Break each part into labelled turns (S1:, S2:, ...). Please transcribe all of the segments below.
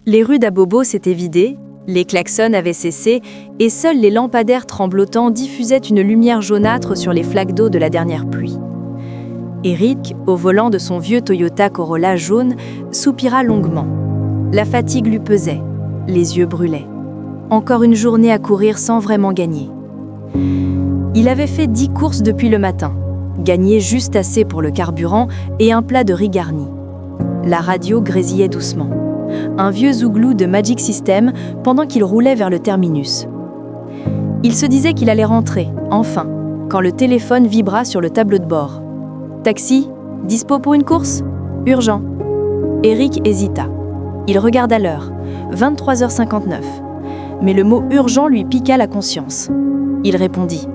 S1: Les rues d'Abobo s'étaient vidées, les klaxons avaient cessé et seuls les lampadaires tremblotants diffusaient une lumière jaunâtre sur les flaques d'eau de la dernière pluie. Eric, au volant de son vieux Toyota Corolla jaune, soupira longuement. La fatigue lui pesait, les yeux brûlaient. Encore une journée à courir sans vraiment gagner. Il avait fait 10 courses depuis le matin, gagné juste assez pour le carburant et un plat de riz garni. La radio grésillait doucement. Un vieux zouglou de Magic System pendant qu'il roulait vers le terminus. Il se disait qu'il allait rentrer, enfin, quand le téléphone vibra sur le tableau de bord. Taxi, dispo pour une course? Urgent. Eric hésita. Il regarda l'heure, 23h59. Mais le mot urgent lui piqua la conscience. Il répondit.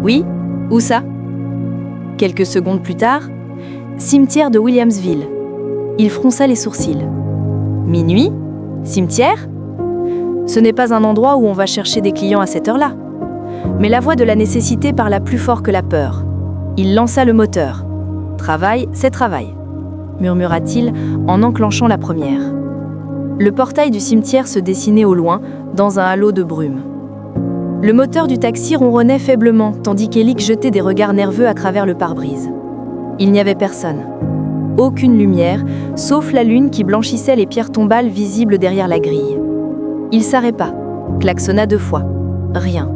S1: Oui? Où ça? Quelques secondes plus tard, cimetière de Williamsville. Il fronça les sourcils. Minuit? Cimetière? Ce n'est pas un endroit où on va chercher des clients à cette heure-là. Mais la voix de la nécessité parla plus fort que la peur. Il lança le moteur. Travail, c'est travail, murmura-t-il en enclenchant la première. Le portail du cimetière se dessinait au loin, dans un halo de brume. Le moteur du taxi ronronnait faiblement, tandis qu'Eric jetait des regards nerveux à travers le pare-brise. Il n'y avait personne. Aucune lumière, sauf la lune qui blanchissait les pierres tombales visibles derrière la grille. Il s'arrêta, klaxonna 2 fois. Rien.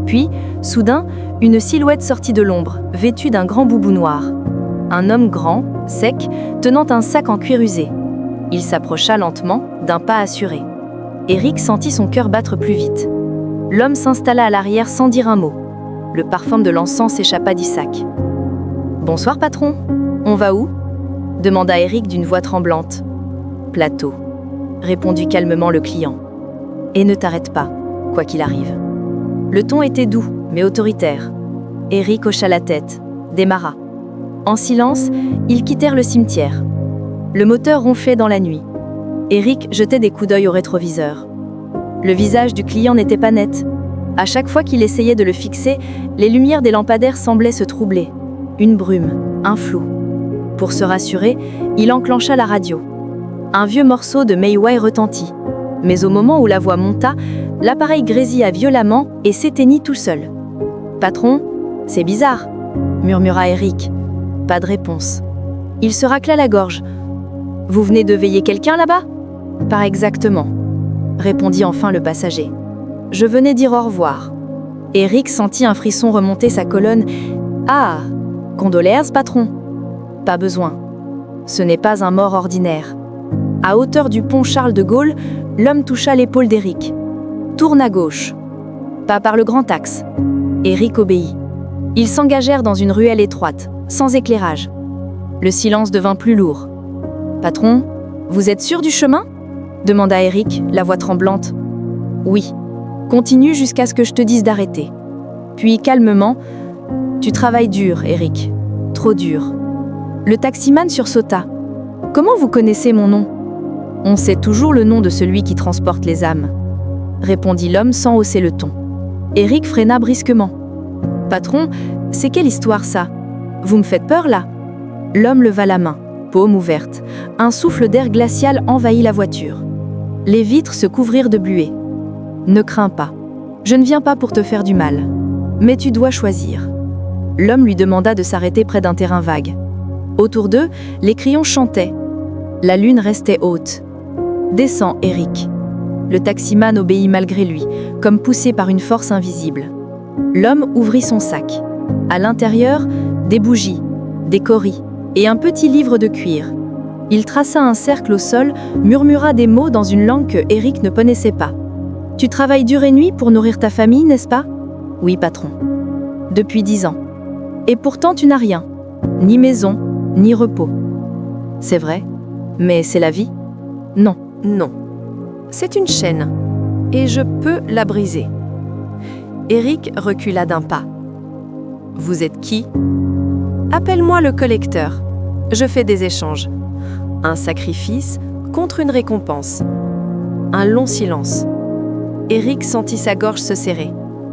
S1: Puis, soudain, une silhouette sortit de l'ombre, vêtue d'un grand boubou noir. Un homme grand, sec, tenant un sac en cuir usé. Il s'approcha lentement, d'un pas assuré. Eric sentit son cœur battre plus vite. L'homme s'installa à l'arrière sans dire un mot. Le parfum de l'encens s'échappa du sac. « Bonsoir, patron. On va où ?» demanda Eric d'une voix tremblante. « Plateau », répondit calmement le client. « Et ne t'arrête pas, quoi qu'il arrive. » Le ton était doux, mais autoritaire. Eric hocha la tête, démarra. En silence, ils quittèrent le cimetière. Le moteur ronflait dans la nuit. Eric jetait des coups d'œil au rétroviseur. Le visage du client n'était pas net. À chaque fois qu'il essayait de le fixer, les lumières des lampadaires semblaient se troubler. Une brume, un flou. Pour se rassurer, il enclencha la radio. Un vieux morceau de May Way retentit. Mais au moment où la voix monta, l'appareil grésilla violemment et s'éteignit tout seul. « Patron, c'est bizarre », murmura Eric. Pas de réponse. Il se racla la gorge. « Vous venez de veiller quelqu'un là-bas ?»« Pas exactement », répondit enfin le passager. « Je venais dire au revoir. » Eric sentit un frisson remonter sa colonne. « Ah, condoléances, patron !»« Pas besoin. Ce n'est pas un mort ordinaire. » À hauteur du pont Charles de Gaulle, l'homme toucha l'épaule d'Eric. « Tourne à gauche. » « Pas par le grand axe. » Eric obéit. Ils s'engagèrent dans une ruelle étroite, sans éclairage. Le silence devint plus lourd. « Patron, vous êtes sûr du chemin ?» demanda Eric, la voix tremblante. « Oui. Continue jusqu'à ce que je te dise d'arrêter. » Puis, calmement, « Tu travailles dur, Eric. Trop dur. » Le taximan sursauta. « Comment vous connaissez mon nom ?»« On sait toujours le nom de celui qui transporte les âmes, » répondit l'homme sans hausser le ton. Eric freina brusquement. « Patron, c'est quelle histoire ça? Vous me faites peur là ?» L'homme leva la main, paume ouverte. Un souffle d'air glacial envahit la voiture. Les vitres se couvrirent de buée. « Ne crains pas. Je ne viens pas pour te faire du mal. Mais tu dois choisir. » L'homme lui demanda de s'arrêter près d'un terrain vague. Autour d'eux, les crayons chantaient. La lune restait haute. « Descends, Eric. » Le taximan obéit malgré lui, comme poussé par une force invisible. L'homme ouvrit son sac. À l'intérieur, des bougies, des cauris et un petit livre de cuir. Il traça un cercle au sol, murmura des mots dans une langue que Eric ne connaissait pas. « Tu travailles dur et nuit pour nourrir ta famille, n'est-ce pas ?»« Oui, patron. »« Depuis 10 ans. Et pourtant tu n'as rien. Ni maison, ni repos. »« C'est vrai, mais c'est la vie ?»« Non, non. C'est une chaîne, et je peux la briser. » Eric recula d'un pas. « Vous êtes qui ?»« Appelle-moi le collecteur. Je fais des échanges. Un sacrifice contre une récompense. » Un long silence. Eric sentit sa gorge se serrer.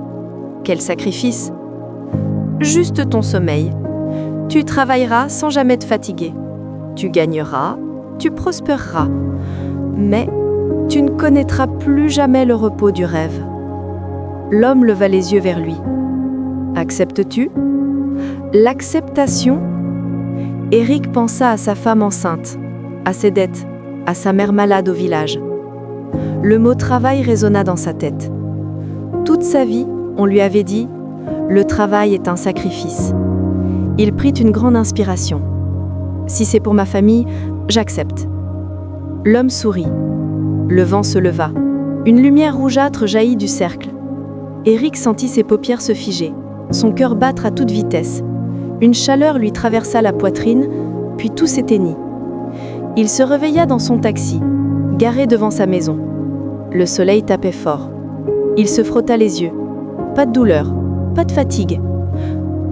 S1: « Quel sacrifice ?»« Juste ton sommeil. Tu travailleras sans jamais te fatiguer. Tu gagneras, tu prospéreras. Mais Tu ne connaîtras plus jamais le repos du rêve. » L'homme leva les yeux vers lui. « Acceptes-tu » L'acceptation. Éric pensa à sa femme enceinte, à ses dettes, à sa mère malade au village. Le mot travail résonna dans sa tête. Toute sa vie, on lui avait dit « Le travail est un sacrifice ». Il prit une grande inspiration. « Si c'est pour ma famille, j'accepte. » L'homme sourit. Le vent se leva. Une lumière rougeâtre jaillit du cercle. Éric sentit ses paupières se figer, son cœur battre à toute vitesse. Une chaleur lui traversa la poitrine, puis tout s'éteignit. Il se réveilla dans son taxi, garé devant sa maison. Le soleil tapait fort. Il se frotta les yeux. Pas de douleur, pas de fatigue.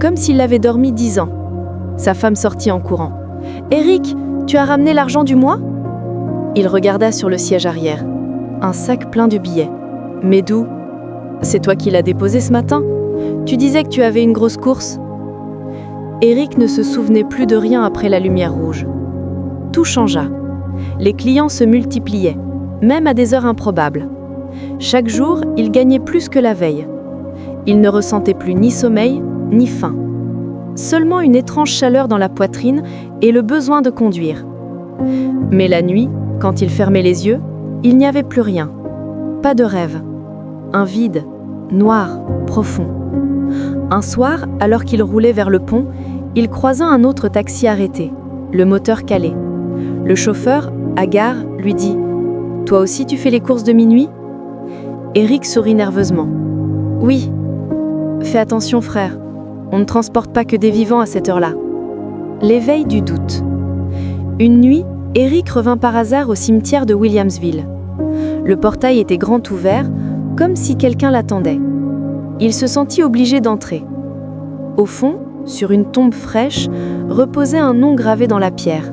S1: Comme s'il avait dormi 10 ans. Sa femme sortit en courant. « Éric, tu as ramené l'argent du mois ?» Il regarda sur le siège arrière. Un sac plein de billets. « Mais d'où ? C'est toi qui l'as déposé ce matin ? Tu disais que tu avais une grosse course ?» Éric ne se souvenait plus de rien après la lumière rouge. Tout changea. Les clients se multipliaient, même à des heures improbables. Chaque jour, il gagnait plus que la veille. Il ne ressentait plus ni sommeil, ni faim. Seulement une étrange chaleur dans la poitrine et le besoin de conduire. Mais la nuit, quand il fermait les yeux, il n'y avait plus rien. Pas de rêve. Un vide, noir, profond. Un soir, alors qu'il roulait vers le pont, il croisa un autre taxi arrêté, le moteur calé. Le chauffeur, hagard, lui dit « Toi aussi tu fais les courses de minuit ?» Éric sourit nerveusement. « Oui. Fais attention frère, on ne transporte pas que des vivants à cette heure-là. » L'éveil du doute. Une nuit, Éric revint par hasard au cimetière de Williamsville. Le portail était grand ouvert, comme si quelqu'un l'attendait. Il se sentit obligé d'entrer. Au fond, sur une tombe fraîche, reposait un nom gravé dans la pierre.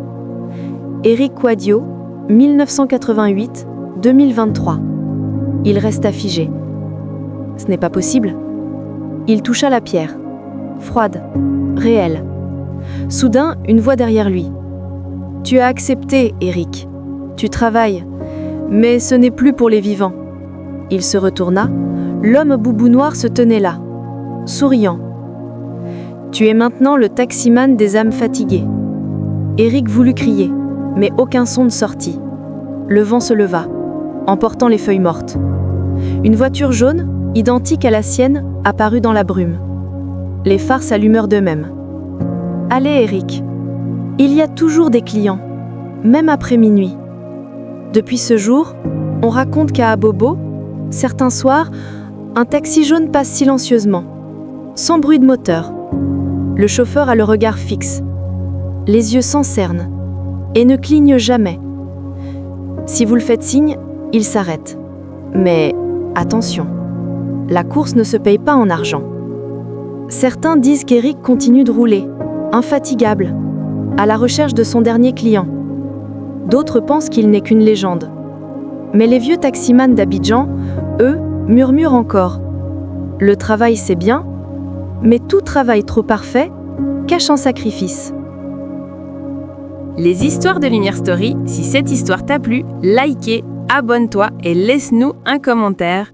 S1: Éric Quadio, 1988-2023. Il resta figé. Ce n'est pas possible. Il toucha la pierre. Froide, réelle. Soudain, une voix derrière lui. « Tu as accepté, Éric. Tu travailles. Mais ce n'est plus pour les vivants. » Il se retourna. L'homme boubou noir se tenait là, souriant. « Tu es maintenant le taximan des âmes fatiguées. » Éric voulut crier, mais aucun son ne sortit. Le vent se leva, emportant les feuilles mortes. Une voiture jaune, identique à la sienne, apparut dans la brume. Les phares s'allumèrent d'eux-mêmes. « Allez, Éric. Il y a toujours des clients, même après minuit. » Depuis ce jour, on raconte qu'à Abobo, certains soirs, un taxi jaune passe silencieusement, sans bruit de moteur. Le chauffeur a le regard fixe, les yeux sans cerne, et ne cligne jamais. Si vous le faites signe, il s'arrête. Mais attention, la course ne se paye pas en argent. Certains disent qu'Éric continue de rouler, infatigable, à la recherche de son dernier client. D'autres pensent qu'il n'est qu'une légende. Mais les vieux taximans d'Abidjan, eux, murmurent encore. Le travail, c'est bien, mais tout travail trop parfait cache un sacrifice.
S2: Les histoires de Lumière Story, si cette histoire t'a plu, likez, abonne-toi et laisse-nous un commentaire.